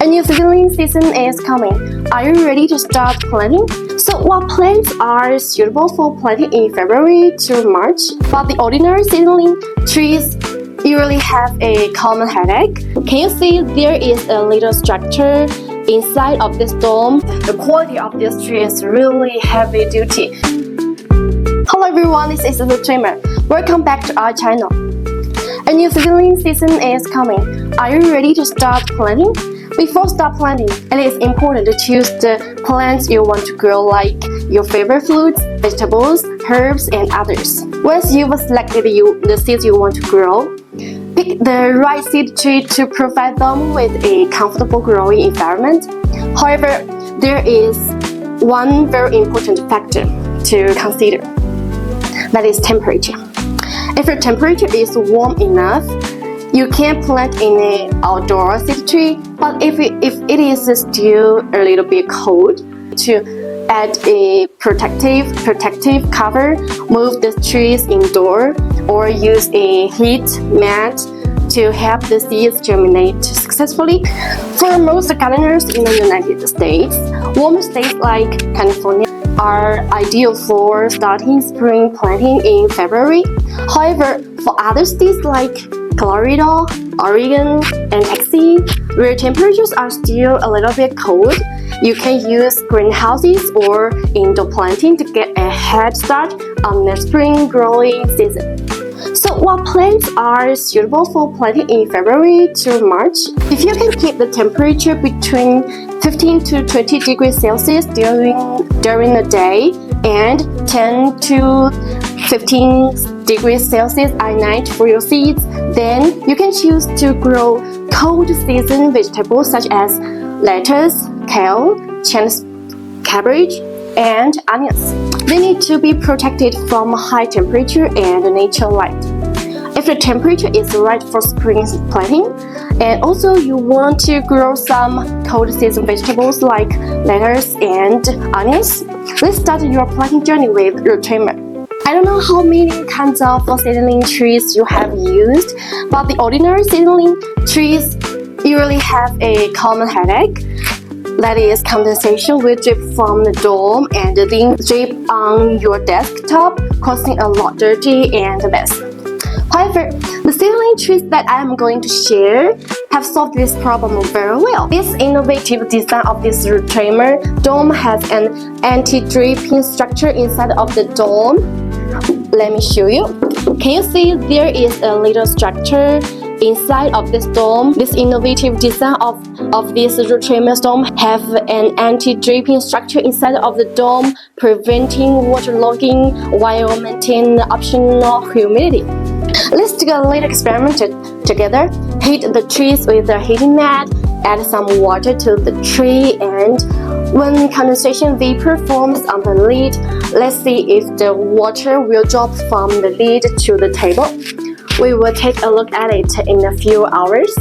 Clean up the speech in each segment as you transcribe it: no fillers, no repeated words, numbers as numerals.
A new seedling season is coming. Are you ready to start planting? So what plants are suitable for planting in February to March? But the ordinary seedling trees usually have a common headache. Can you see there is a little structure inside of this dome? The quality of this tree is really heavy duty. Hello everyone, this is RooTrimmer. Welcome back to our channel. A new seedling season is coming. Are you ready to start planting? Before start planting, it is important to choose the plants you want to grow, like your favorite fruits, vegetables, herbs, and others. Once you've selected the seeds you want to grow, pick the right seed tree to provide them with a comfortable growing environment. However, there is one very important factor to consider. That is temperature. If your temperature is warm enough, you can plant in an outdoor seed tree, but if it is still a little bit cold, to add a protective cover, move the trees indoor, or use a heat mat to help the seeds germinate successfully. For most gardeners in the United States, warm states like California are ideal for starting spring planting in February. However, for other states like Florida, Oregon, and Texas, where temperatures are still a little bit cold, you can use greenhouses or indoor planting to get a head start on the spring growing season. So what plants are suitable for planting in February to March? If you can keep the temperature between 15 to 20 degrees Celsius during the day and 10 to 15 degrees Celsius at night for your seeds, then you can choose to grow cold season vegetables such as lettuce, kale, Chinese cabbage, and onions. They need to be protected from high temperature and natural light. If the temperature is right for spring planting, and also you want to grow some cold season vegetables like lettuce and onions, let's start your planting journey with RooTrimmer. I don't know how many kinds of seedling trees you have used, but the ordinary seedling trees usually have a common headache. That is, condensation will drip from the dome and then drip on your desktop, causing a lot of dirty and mess. However, the seedling trees that I am going to share have solved this problem very well. This innovative design of this RooTrimmer dome has an anti-dripping structure inside of the dome. Let me show you. Can you see there is a little structure inside of this dome? This innovative design of this RooTrimmer dome have an anti-dripping structure inside of the dome, preventing waterlogging while maintaining optional humidity. Let's do a little experiment together. Heat the trees with a heating mat, add some water to the tree, and when condensation vapor forms on the lid, let's see if the water will drop from the lid to the table. We will take a look at it in a few hours.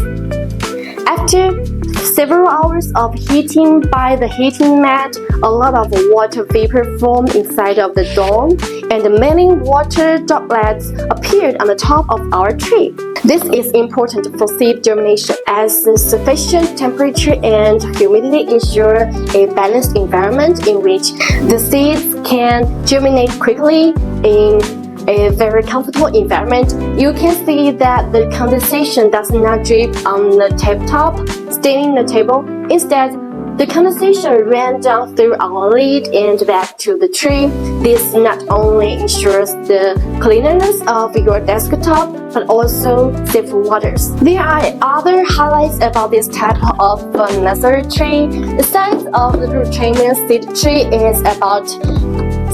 After several hours of heating by the heating mat, a lot of water vapor formed inside of the dome, and many water droplets appeared on the top of our tree. This is important for seed germination, as the sufficient temperature and humidity ensure a balanced environment in which the seeds can germinate quickly in a very comfortable environment. You can see that the condensation does not drip on the tabletop, staining the table. Instead, the condensation ran down through our lid and back to the tree. This not only ensures the cleanliness of your desktop, but also safe waters. There are other highlights about this type of nursery tree. The size of the RooTrimmer seed tree is about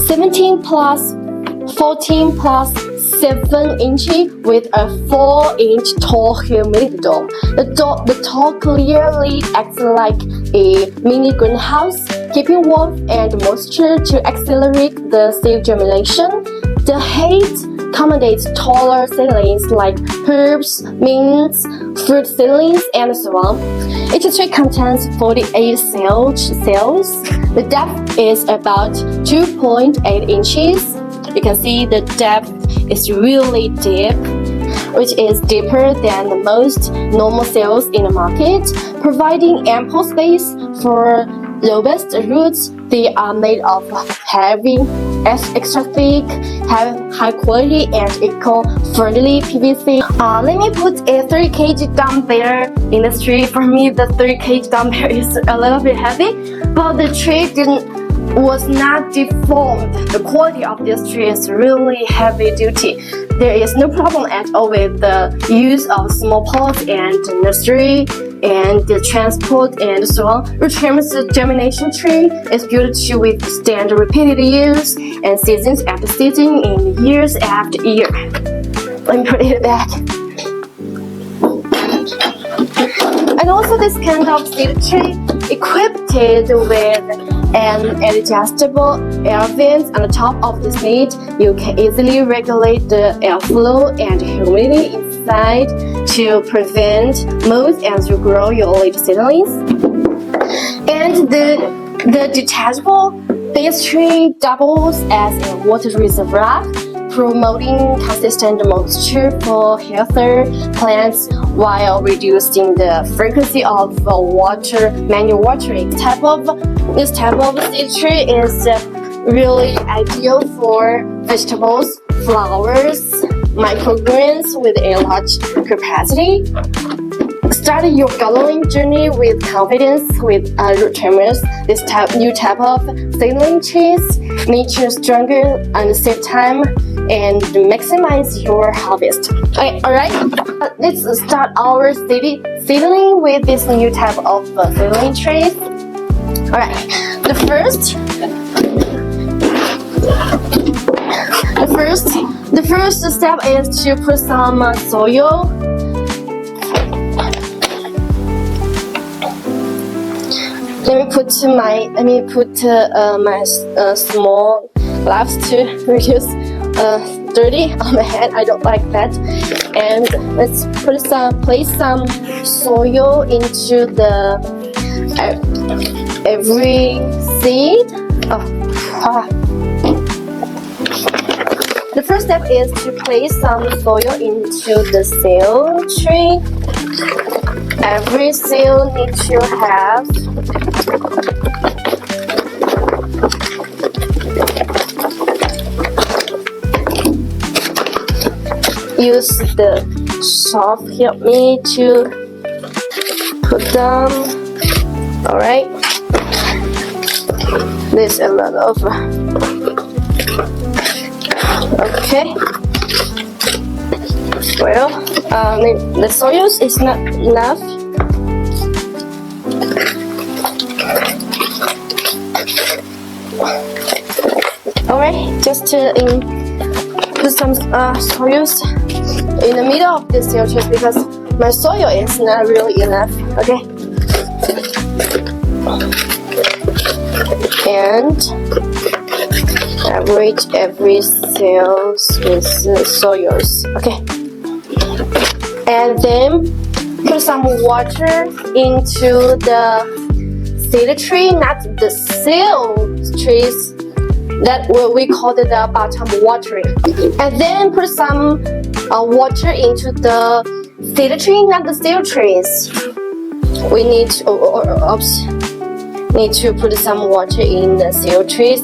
17 plus 14 plus 7 inches with a 4-inch tall humidity dome. The tall clear lid acts like a mini greenhouse, keeping warmth and moisture to accelerate the seed germination. The height accommodates taller seedlings like herbs, mints, fruit seedlings, and so on. Each tree contains 48 cells. The depth is about 2.8 inches. You can see the depth is really deep. which is deeper than the most normal cells in the market, providing ample space for robust roots. They are made of heavy, extra thick, high quality and eco-friendly PVC. Let me put a 3 kg dumbbell in the tree. For me, the 3 kg dumbbell is a little bit heavy, but the tree was not deformed. The quality of this tree is really heavy duty. There is no problem at all with the use of small pots and nursery and the transport and so on. RooTrimmer's germination tree is built to withstand repeated use and seasons after season and years after year. Let me put it back. And also this kind of seed tree equipped with an adjustable air vents on the top of the seed. You can easily regulate the airflow and humidity inside to prevent mold as you grow your little seedlings. And the detachable base tree doubles as a water reservoir, promoting consistent moisture for healthier plants while reducing the frequency of manual watering. This type of seed tree is really ideal for vegetables, flowers, microgreens with a large capacity. Start your gardening journey with confidence with RooTrimmers. This new type of seedling trees nature stronger and save time and maximize your harvest. Alright, let's start our seedling with this new type of seedling trees. Alright, the first step is to put some soil. Let me put my small gloves to reduce dirty on my hand. I don't like that. And let's place some soil into every seed. The first step is to place some soil into the seed tree. Every seed needs to have use the soft help me to put them. Alright, there's a lot of okay. Well, the soil is not enough. Alright, just put some soil in the middle of this seed tree because my soil is not really enough. Okay, and average every cells with soils. Okay, and then put some water into the seed tree, not the seed trees. That we call it the bottom watering. And then put some water into the seed tree, not the seed trees. We need to put some water in the seed trees,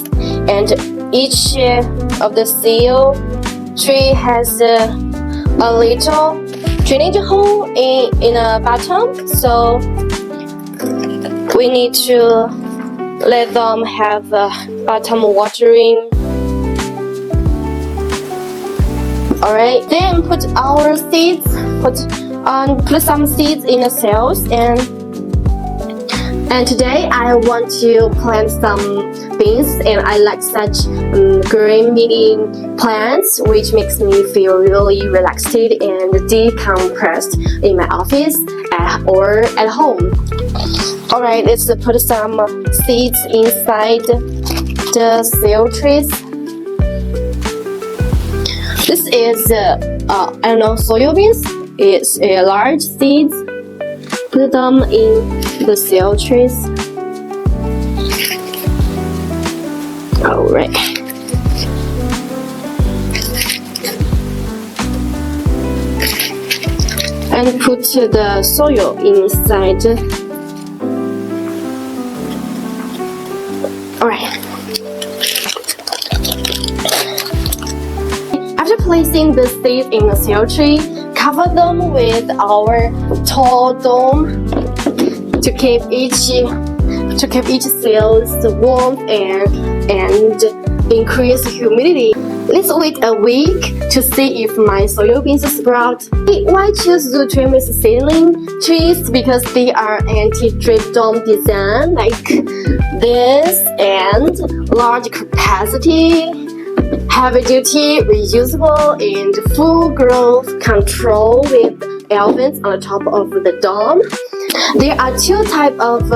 and each of the seed tree has a little drainage hole in the bottom, so we need to let them have bottom watering. Alright, then put our seeds, put some seeds in the cells, and today I want to plant some beans, and I like such green meaning plants, which makes me feel really relaxed and decompressed in my office or at home. Alright, let's put some seeds inside the seed trees. This is soybeans. It's a large seeds. Put them in the seed trees. Alright. and put the soil inside. Alright. After placing the seeds in the soil tray, cover them with our tall dome to keep each cells warm and increase humidity. Let's wait a week to see if my soybeans sprout. Why choose RooTrimmer seedling trees? Because they are anti-drip dome design like this and large capacity, heavy duty, reusable, and full growth control with elephants on the top of the dome. There are two types of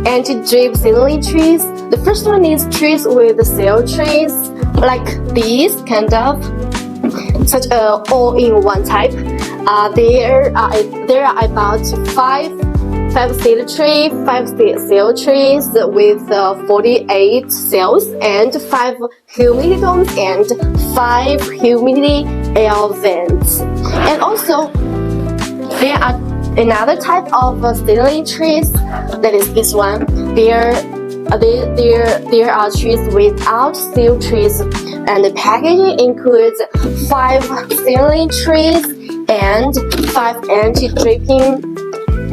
anti-drip seedling trees. The first one is trees with cell trees, like these kind of, such all-in-one type. There are about five seed cell trees with 48 cells and 5 humidity domes and 5 humidity elephants. And also, there are another type of seedling trees, that is this one. There are trees without seal trees, and the packaging includes 5 seedling trees and 5 anti-dripping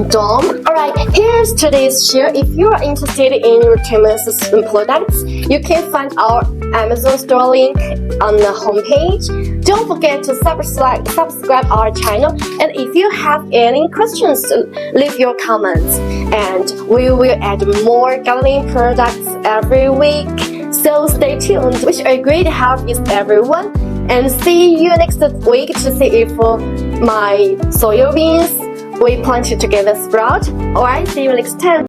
dome. Alright, here's today's share. If you are interested in RooTrimmer's products, you can find our Amazon store link on the homepage. Don't forget to subscribe our channel, and if you have any questions, leave your comments, and we will add more gardening products every week. So stay tuned. Wish a great harvest, everyone, and see you next week to see if my soybeans we planted together sprout. Alright, see you next time.